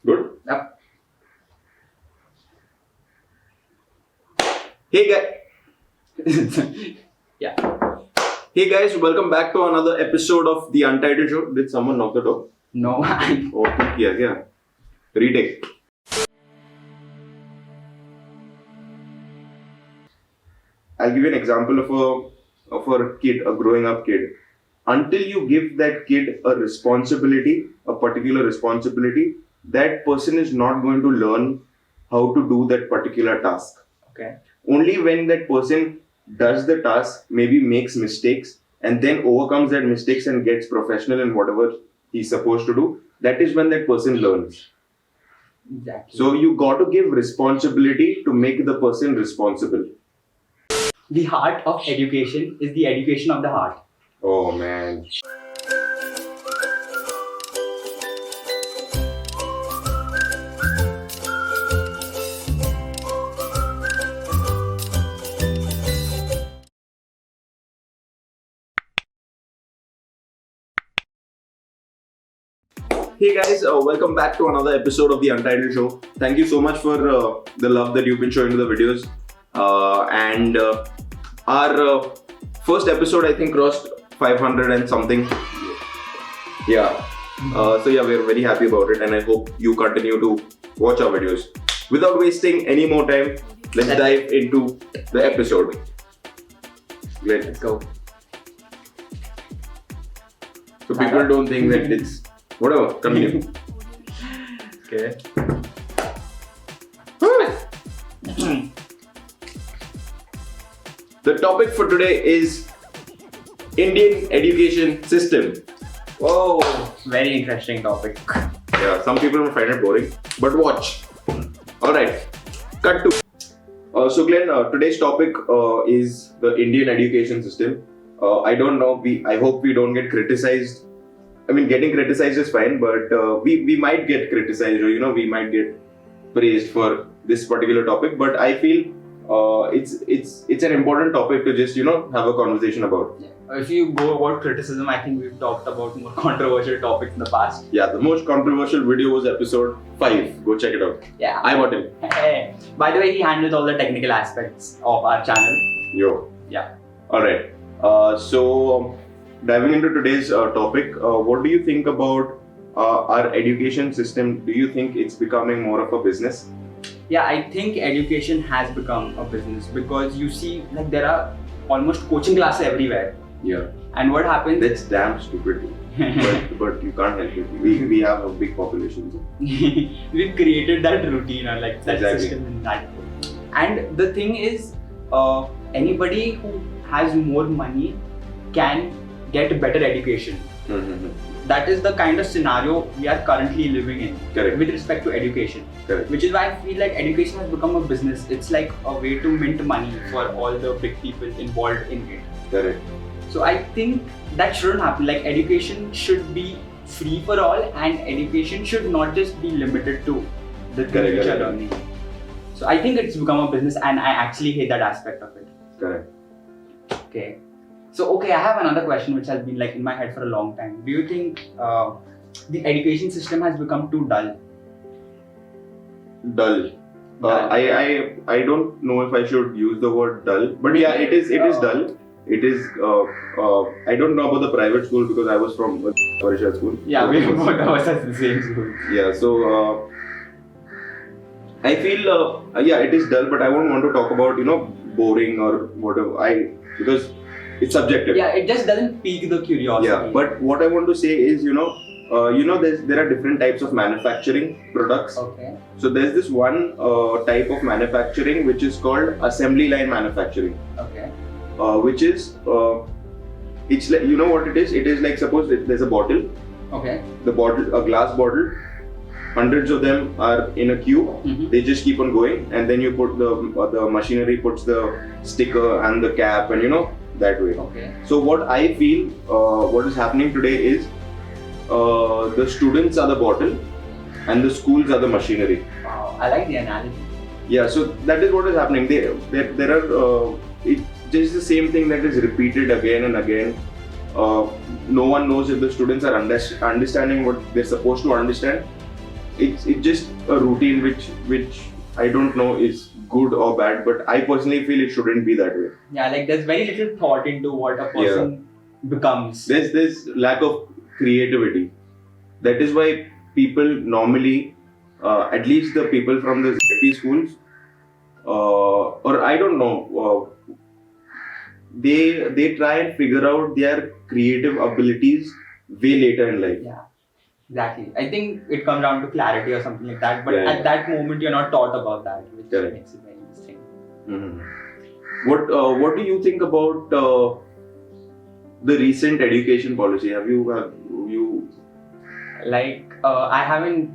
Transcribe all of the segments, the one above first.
Good? Yep. Hey guys. Yeah. Hey guys, welcome back to another episode of the Untitled show. Did someone knock the door? No, man. Oh, yeah. Retake. I'll give you an example of a kid, a growing up kid. Until you give that kid a responsibility, a particular responsibility, that person is not going to learn how to do that particular task. Okay. Only when that person does the task, maybe makes mistakes, and then overcomes that mistakes and gets professional in whatever he's supposed to do, that is when that person learns. Exactly. So you got to give responsibility to make the person responsible. The heart of education is the education of the heart. Oh man. Hey guys, welcome back to another episode of the Untitled show. Thank you so much for the love that you've been showing to the videos. Our first episode, I think, crossed 500 and something. Yeah. So we're very happy about it, and I hope you continue to watch our videos. Without wasting any more time, let's dive into the episode. Let's go. So people don't think that it's whatever. Continue. Okay. The topic for today is Indian education system. Whoa, very interesting topic. Yeah, some people might find it boring, but watch. Alright, cut to. So Glenn, today's topic is the Indian education system. I don't know, I hope we don't get criticized. I mean, getting criticized is fine, but we might get criticized, or we might get praised for this particular topic. But I feel it's an important topic to just have a conversation about. Yeah. If you go about criticism, I think we've talked about more controversial topics in the past. Yeah, the most controversial video was episode 5. Go check it out. Yeah. I bought him. Hey. By the way, he handles all the technical aspects of our channel. Yo. Yeah. Alright. So diving into today's topic, what do you think about our education system? Do you think it's becoming more of a business? Yeah, I think education has become a business because you see, like, there are almost coaching classes everywhere. Yeah. And what happens? That's damn stupid. but you can't help it. We have a big population. So. We've created that routine or like that Exactly. system in that way. And the thing is, anybody who has more money can get better education. Mm-hmm. That is the kind of scenario we are currently living in. Correct. With respect to education. Correct. Which is why I feel like education has become a business. It's like a way to mint money for all the big people involved in it. Correct. So I think that shouldn't happen. Like, education should be free for all, and education should not just be limited to the things which are learning. So I think it's become a business, and I actually hate that aspect of it. Correct. Okay. So I have another question which has been like in my head for a long time. Do you think the education system has become too dull? Dull. I don't know if I should use the word dull, but yeah, it is dull. It is. I don't know about the private school because I was from Parisha school. Yeah, we both of us at the same school. Yeah, so I feel it is dull, but I won't want to talk about boring or whatever. Because it's subjective. Yeah, it just doesn't pique the curiosity. Yeah, but what I want to say is there are different types of manufacturing products. Okay. So there's this one type of manufacturing which is called assembly line manufacturing. Okay. Which is it's like what it is. It is like, suppose there's a bottle. Okay. The bottle, a glass bottle. Hundreds of them are in a queue. Mm-hmm. They just keep on going, and then you put the machinery puts the sticker and the cap, and that way. Okay. So what I feel, what is happening today is the students are the bottle, and the schools are the machinery. Wow, I like the analogy. Yeah, so that is what is happening. There are it's just the same thing that is repeated again and again. no one knows if the students are understanding what they're supposed to understand. It's just a routine which I don't know is good or bad, but I personally feel it shouldn't be that way. Yeah, like there's very little thought into what a person becomes. There's lack of creativity. That is why people normally, at least the people from the ZP schools, or I don't know, they try and figure out their creative abilities way later in life. Yeah, exactly. I think it comes down to clarity or something like that. But Yeah, at that moment, you're not taught about that, which Correct. makes it very interesting. What do you think about the recent education policy? Have you Like I haven't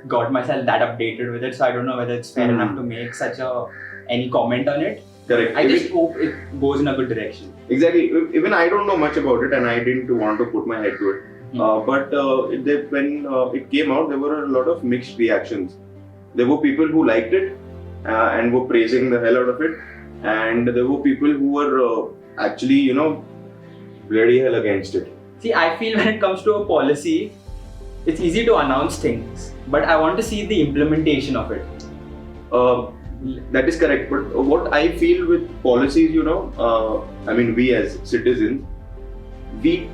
got myself that updated with it, so I don't know whether it's fair enough to make such any comment on it. correct? I just hope it goes in a good direction. Exactly. Even I don't know much about it, and I didn't want to put my head to it. But when it came out, there were a lot of mixed reactions. There were people who liked it and were praising the hell out of it, and there were people who were actually, bloody hell against it. See, I feel when it comes to a policy, it's easy to announce things, but I want to see the implementation of it. That is correct. But what I feel with policies, we as citizens, we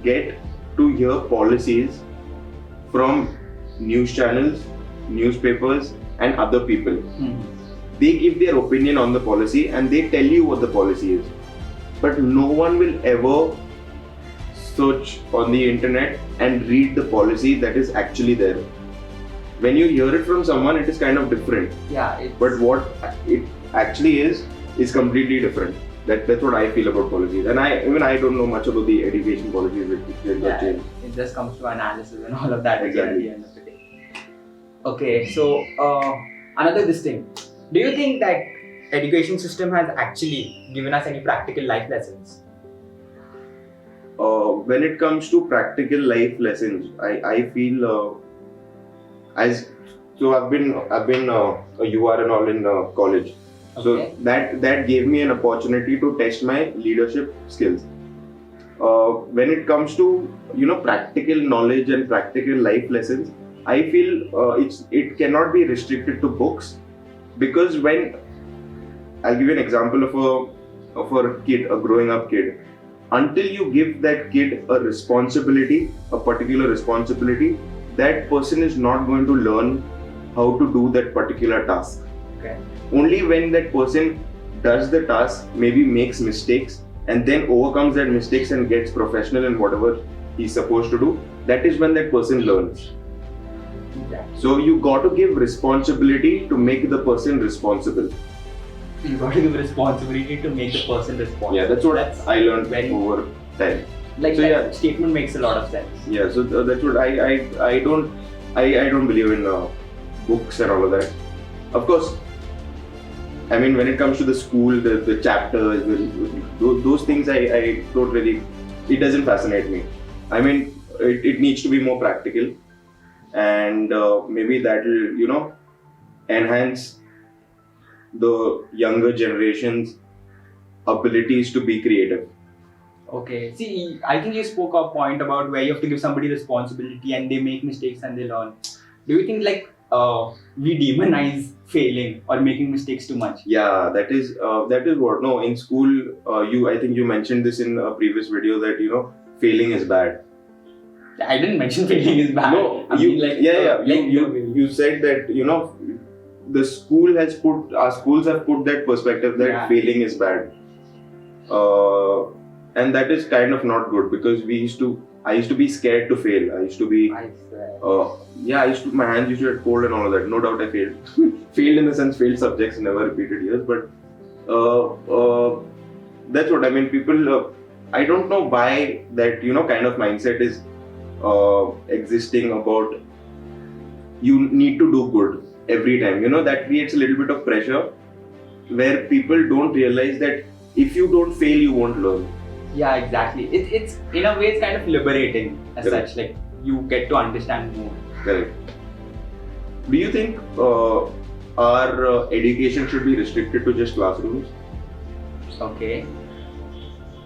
get to hear policies from news channels, newspapers, and other people. They give their opinion on the policy and they tell you what the policy is. But no one will ever search on the internet and read the policy that is actually there. When you hear it from someone, it is kind of different. Yeah. But what it actually is completely different. That's what I feel about policies. And I don't know much about the education policies which got changed. It just comes to analysis and all of that Exactly. at the end of the day. Okay, so another this thing. Do you think that education system has actually given us any practical life lessons? When it comes to practical life lessons, I feel I've been a UR and all in college. So Okay. that gave me an opportunity to test my leadership skills. When it comes to practical knowledge and practical life lessons, I feel it cannot be restricted to books, because when I'll give you an example of a kid, a growing up kid. Until you give that kid a responsibility, a particular responsibility, that person is not going to learn how to do that particular task. Okay. Only when that person does the task, maybe makes mistakes, and then overcomes that mistakes and gets professional in whatever he's supposed to do, that is when that person learns. Exactly. So you got to give responsibility to make the person responsible. You got to give responsibility to make the person responsible. Yeah, that's what I learned very- over time. Like So, that yeah. statement makes a lot of sense. Yeah, so that's what I don't believe in books and all of that. Of course, I mean, when it comes to the school, the chapters, those things I don't really, it doesn't fascinate me. I mean, it needs to be more practical, and maybe that will enhance the younger generation's abilities to be creative. Okay. See, I think you spoke a point about where you have to give somebody responsibility and they make mistakes and they learn. Do you think we demonize failing or making mistakes too much? Yeah, that is what. No, in school, I think you mentioned this in a previous video that failing is bad. I didn't mention failing is bad. No, you you said that the our schools have put that perspective that failing is bad, and that is kind of not good, because I used to be scared to fail. I used to be I swear. my hands used to get cold and all of that. No doubt I failed. Failed in the sense, failed subjects, never repeated years. But that's what I mean. People, I don't know why that kind of mindset is existing about you need to do good every time. That creates a little bit of pressure where people don't realize that if you don't fail, you won't learn. Yeah, exactly. It's in a way it's kind of liberating as Correct. such. Like you get to understand more. Correct. Do you think our education should be restricted to just classrooms? Okay.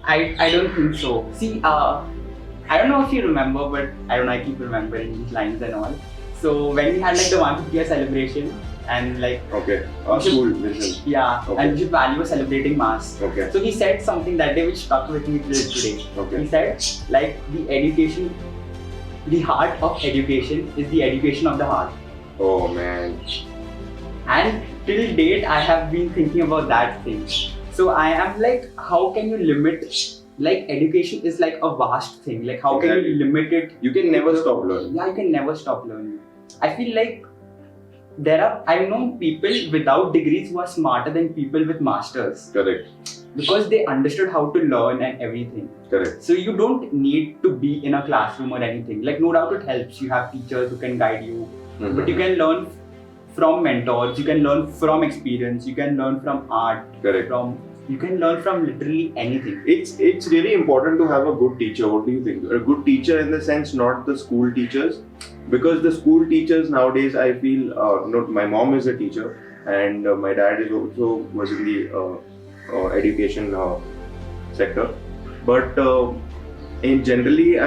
I don't think so. See, I don't know if you remember, but I don't know, I keep remembering these lines and all. So when we had like the 150th celebration and like Okay. School vision. yeah, Okay. and Vijay Valley was celebrating mass. Okay. So he said something that day which stuck with me till today. Okay. He said like the heart of education is the education of the heart. Oh man. And till date, I have been thinking about that thing. So I am like, how can you limit? Like education is like a vast thing. Like how can Exactly. you limit it? You can never stop learning. Yeah, you can never stop learning. I feel like I've known people without degrees who are smarter than people with masters Correct. because they understood how to learn and everything. Correct. So you don't need to be in a classroom or anything. Like no doubt it helps. You have teachers who can guide you, but you can learn from mentors. You can learn from experience. You can learn from art. Correct. You can learn from literally anything. It's really important to have a good teacher. What do you think? A good teacher in the sense, not the school teachers, because the school teachers nowadays, I feel, my mom is a teacher and my dad is also was in the education sector. But in generally,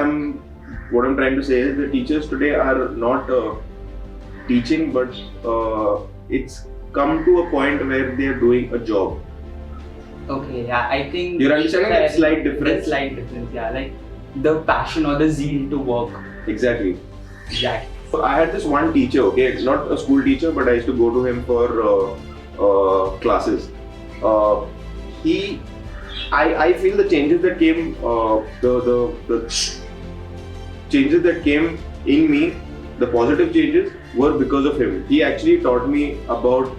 what I'm trying to say is the teachers today are not teaching, but it's come to a point where they are doing a job. Okay, yeah, I think You're understanding that slight difference? That slight difference, yeah, like the passion or the zeal to work. Exactly. Exactly. So I had this one teacher, okay, it's not a school teacher, but I used to go to him for classes. I feel the changes that came, the changes that came in me, the positive changes were because of him. He actually taught me about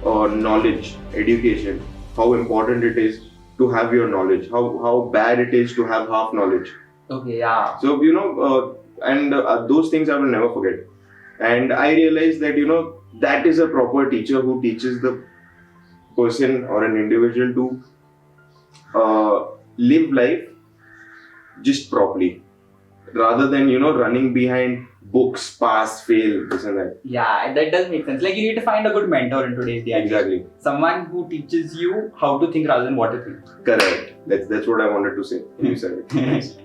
knowledge, education, how important it is to have your knowledge, how bad it is to have half knowledge. Okay, yeah. So, those things I will never forget. And I realized that, that is a proper teacher who teaches the person or an individual to live life just properly, rather than, running behind books, pass, fail, this and that. Yeah, that does make sense. Like you need to find a good mentor in today's day. Exactly. Someone who teaches you how to think rather than what to think. Correct. That's what I wanted to say. You said it.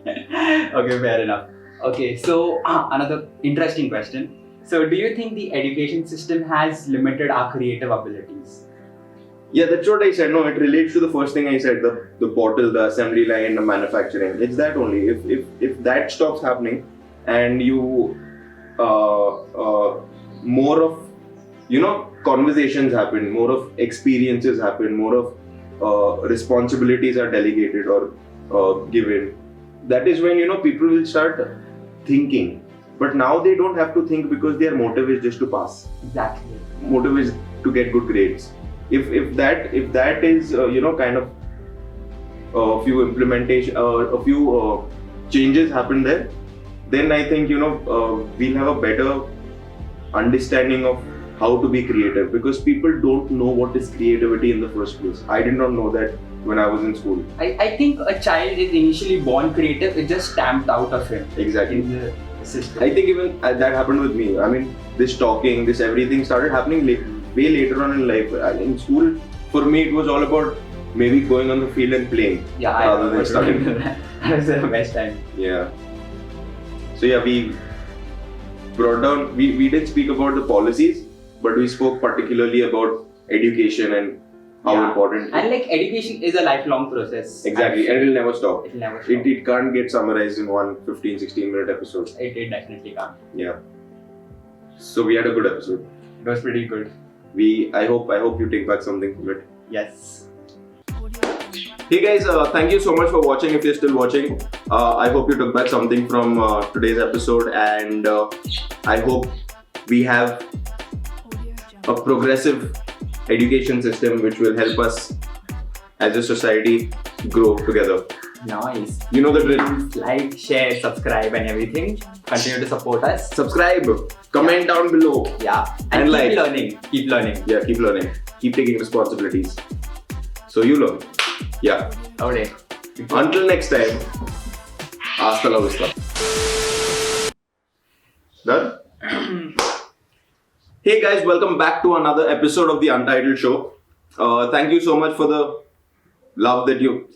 Okay, fair enough. Okay, so another interesting question. So do you think the education system has limited our creative abilities? Yeah, that's what I said. No, it relates to the first thing I said, the bottle, the assembly line, the manufacturing. It's that only. If that stops happening and you more of conversations happen, more of experiences happen, more of responsibilities are delegated or given, that is when people will start thinking. But now they don't have to think because their motive is just to pass. Exactly. Motive is to get good grades. If that is kind of a few implementation a few changes happen there, then I think we'll have a better understanding of how to be creative, because people don't know what is creativity in the first place. I did not know that when I was in school. I think a child is initially born creative, it's just stamped out of him. Exactly. In the system. I think even that happened with me. I mean, this talking, this everything started happening way later on in life. In school, for me, it was all about maybe going on the field and playing rather than studying. That was the best time. Yeah. So yeah, we brought down, we didn't speak about the policies, but we spoke particularly about education and how important. And like education is a lifelong process. Exactly, and it'll never stop. It'll never stop. It can't get summarized in one 15-16 minute episode. It definitely can't. Yeah. So we had a good episode. It was pretty good. I hope you take back something from it. Yes. Hey guys, thank you so much for watching. If you're still watching, I hope you took back something from today's episode, and I hope we have a progressive education system which will help us as a society grow together. Nice. You know the drill. Like, share, subscribe and everything. Continue to support us. Subscribe, comment down below. Yeah. And keep learning. Keep learning. Yeah, keep learning. Keep taking responsibilities. So you learn. Yeah. Okay. Until next time, hasta la vista. Done? Hey guys, welcome back to another episode of the Untitled show. Thank you so much for the love that you...